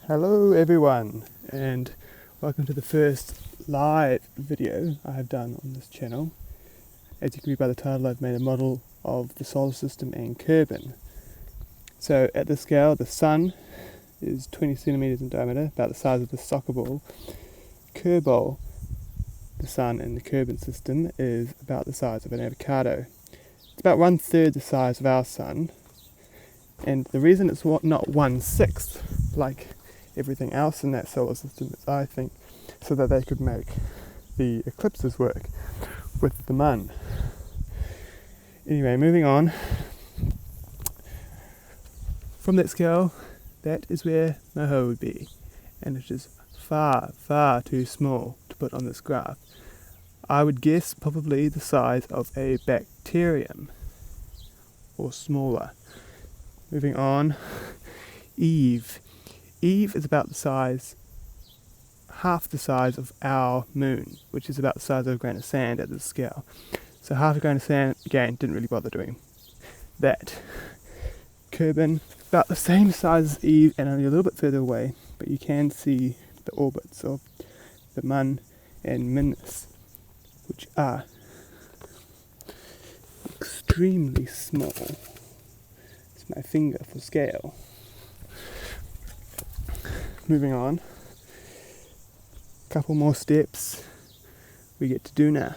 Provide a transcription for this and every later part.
Hello everyone, and welcome to the first live video I have done on this channel. As you can read by the title, I've made a model of the solar system and Kerbal. So at this scale, the Sun is 20 centimeters in diameter, about the size of a soccer ball. Kerbal, the Sun in the Kerbal system, is about the size of an avocado. It's about 1/3 the size of our Sun, and the reason it's not 1/6 like everything else in that solar system is, I think, so that they could make the eclipses work with the moon. Anyway, moving on. From that scale, that is where Moho would be, and it is far, far too small to put on this graph. I would guess probably the size of a bacterium, or smaller. Moving on, Eve. Eve is about the size, half the size of our moon, which is about the size of a grain of sand at this scale. So half a grain of sand, again, didn't really bother doing that. Kerbal, about the same size as Eve and only a little bit further away, but you can see the orbits of the Mun and Minus, which are extremely small. It's my finger for scale. Moving on, couple more steps, we get to Duna.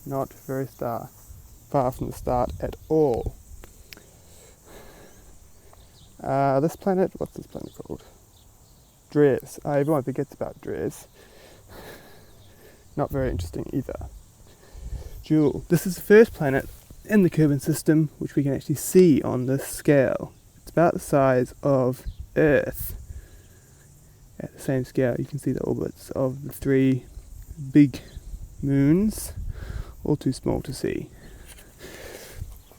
Not very far from the start at all. This planet, what's this planet called? Dres. Everyone forgets about Dres. Not very interesting either. Jewel. This is the first planet in the Kerbal system which we can actually see on this scale. It's about the size of Earth. At the same scale, you can see the orbits of the three big moons, all too small to see.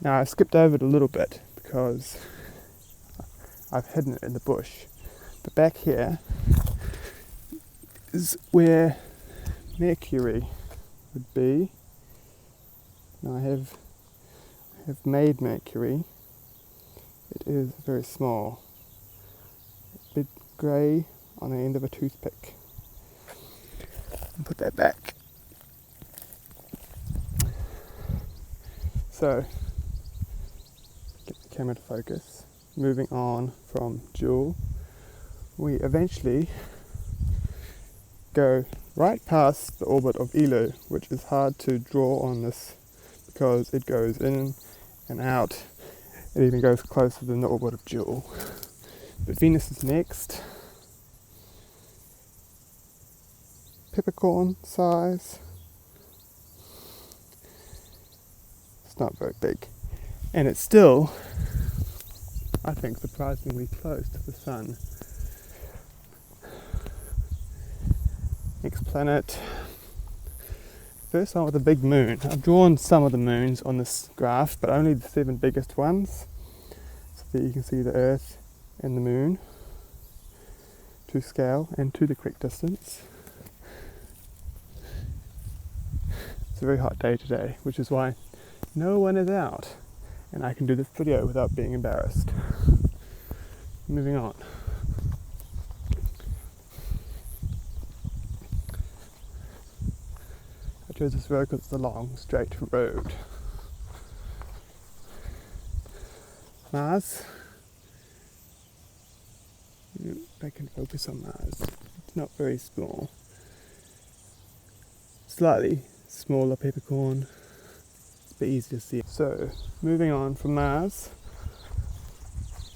Now, I skipped over it a little bit because I've hidden it in the bush. But back here is where Mercury would be. Now, I have made Mercury. It is very small. A bit grey on the end of a toothpick. And put that back. So, get the camera to focus. Moving on from Jewel, we eventually go right past the orbit of Elu, which is hard to draw on this because it goes in and out. It even goes closer than the orbit of Jewel. But Venus is next. Peppercorn size. It's not very big. And it's still, I think, surprisingly close to the Sun. Next planet. First one with a big moon. I've drawn some of the moons on this graph, but only the 7 biggest ones. So that you can see the Earth and the moon to scale and to the correct distance. It's a very hot day today, which is why no one is out and I can do this video without being embarrassed. Moving on. I chose this road because it's a long, straight road. Mars. I can focus on Mars. It's not very small. Slightly smaller peppercorn. It's a bit easy to see. So, moving on from Mars.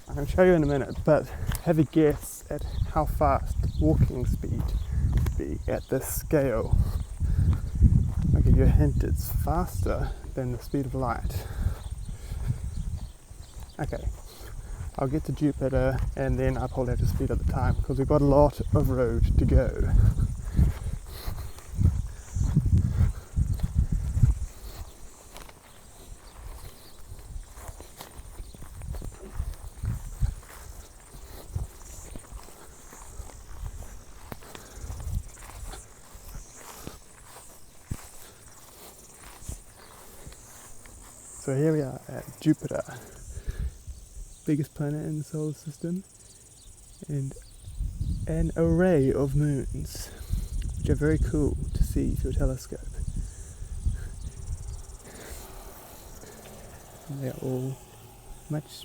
I'm going to show you in a minute, but have a guess at how fast walking speed would be at this scale. I'll give you a hint, it's faster than the speed of light. Okay, I'll get to Jupiter and then I'll probably have to speed up the time because we've got a lot of road to go. So here we are at Jupiter, biggest planet in the solar system, and an array of moons, which are very cool to see through a telescope. And they're all much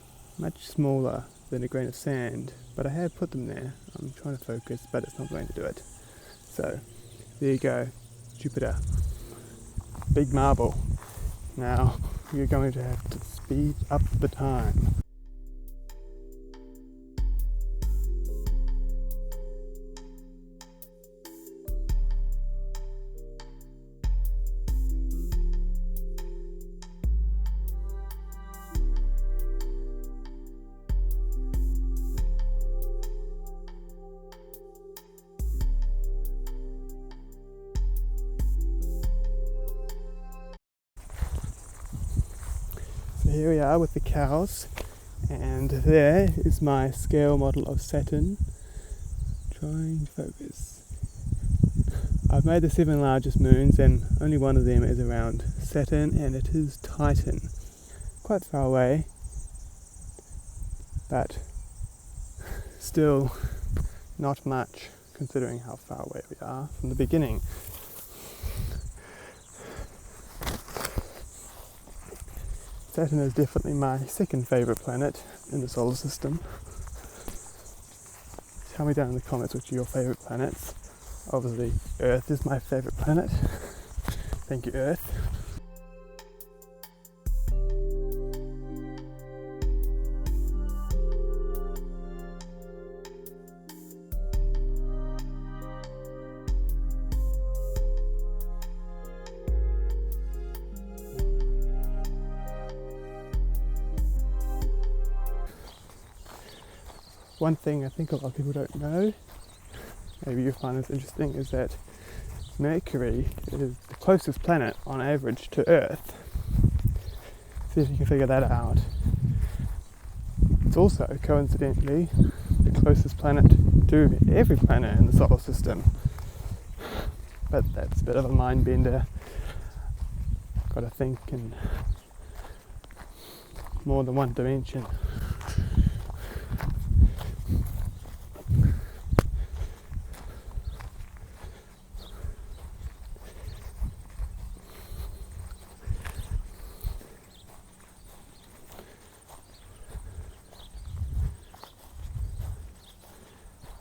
smaller than a grain of sand, but I have put them there. I'm trying to focus, but it's not going to do it. So there you go, Jupiter, big marble. Now you're going to have to speed up the time. Here we are with the cows, and there is my scale model of Saturn. Trying to focus. I've made the 7 largest moons, and only one of them is around Saturn, and it is Titan. Quite far away, but still not much considering how far away we are from the beginning. Saturn is definitely my second favourite planet in the solar system. Tell me down in the comments which are your favourite planets. Obviously Earth is my favourite planet. Thank you, Earth. One thing I think a lot of people don't know, maybe you'll find this interesting, is that Mercury is the closest planet on average to Earth. See if you can figure that out. It's also, coincidentally, the closest planet to every planet in the solar system. But that's a bit of a mind bender. Got to think in more than one dimension.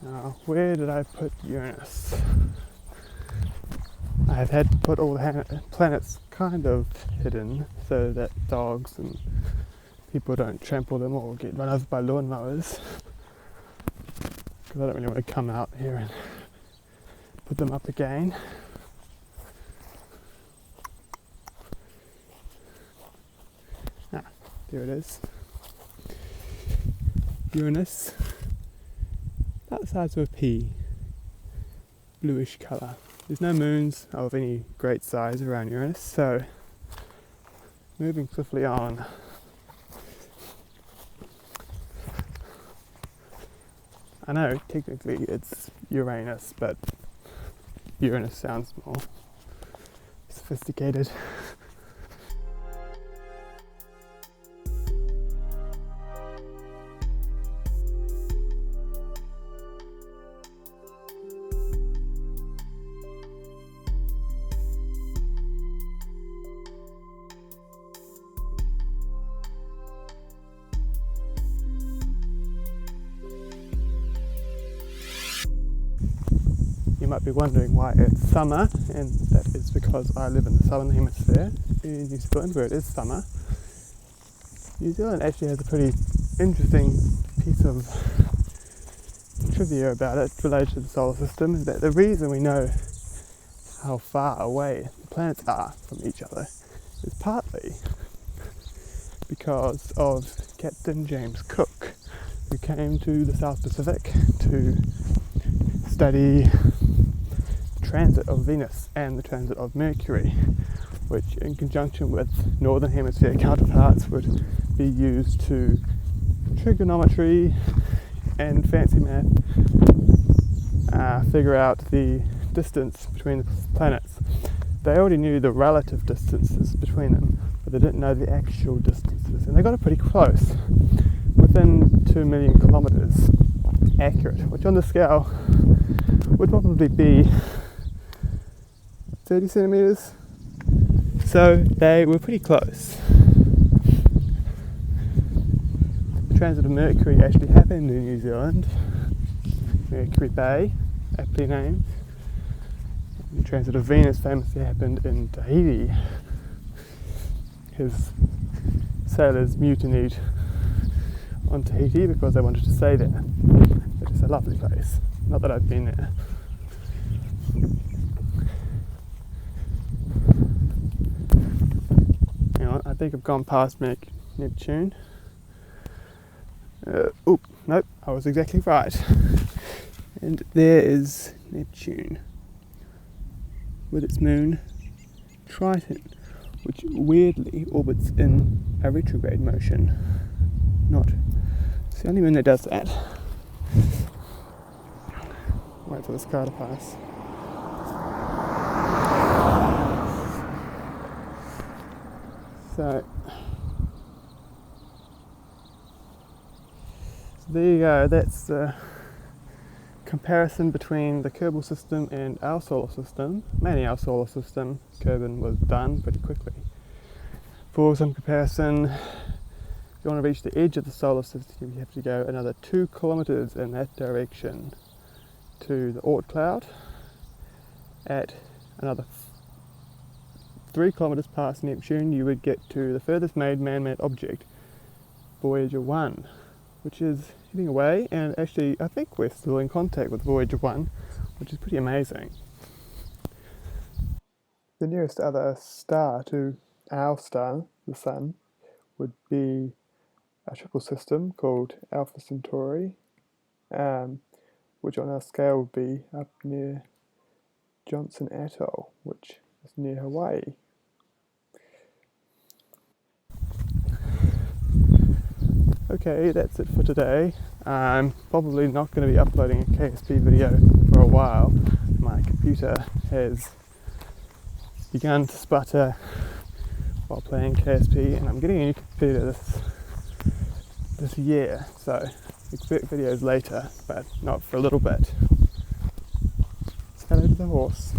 Now, where did I put Uranus? I've had to put all the planets kind of hidden so that dogs and people don't trample them or get run over by lawnmowers. Because I don't really want to come out here and put them up again. Ah, there it is. Uranus. About the size of a pea, bluish colour. There's no moons of any great size around Uranus, so moving swiftly on. I know technically it's Uranus, but Uranus sounds more sophisticated. You might be wondering why it's summer, and that is because I live in the southern hemisphere in New Zealand, where it is summer. New Zealand actually has a pretty interesting piece of trivia about it related to the solar system, is that the reason we know how far away the planets are from each other is partly because of Captain James Cook, who came to the South Pacific to study transit of Venus and the transit of Mercury, which in conjunction with northern hemisphere counterparts would be used to trigonometry and fancy math figure out the distance between the planets. They already knew the relative distances between them, but they didn't know the actual distances, and they got it pretty close, within 2 million kilometres. accurate, which on the scale would probably be 30 centimetres. So they were pretty close. The transit of Mercury actually happened in New Zealand, Mercury Bay, aptly named. The transit of Venus famously happened in Tahiti. His sailors mutinied on Tahiti because they wanted to stay there. It is a lovely place. Not that I've been there. Hang on, I think I've gone past Neptune. Nope, I was exactly right. And there is Neptune with its moon Triton, which weirdly orbits in a retrograde motion. It's the only moon that does that. Wait for this car to pass. So there you go, that's the comparison between the Kerbal system and our solar system. Mainly our solar system. Kerbal was done pretty quickly. For some comparison, if you want to reach the edge of the solar system, you have to go another 2 kilometres in that direction to the Oort cloud. At another 3 kilometres past Neptune, you would get to the furthest made man-made object, Voyager 1, which is heading away, and actually I think we're still in contact with Voyager 1, which is pretty amazing. The nearest other star to our star, the Sun, would be a triple system called Alpha Centauri, which on our scale would be up near Johnson Atoll, which is near Hawaii. Okay, that's it for today. I'm probably not going to be uploading a KSP video for a while. My computer has begun to sputter while playing KSP, and I'm getting a new computer this year, so expect videos later, but not for a little bit. Let's head over to the horse.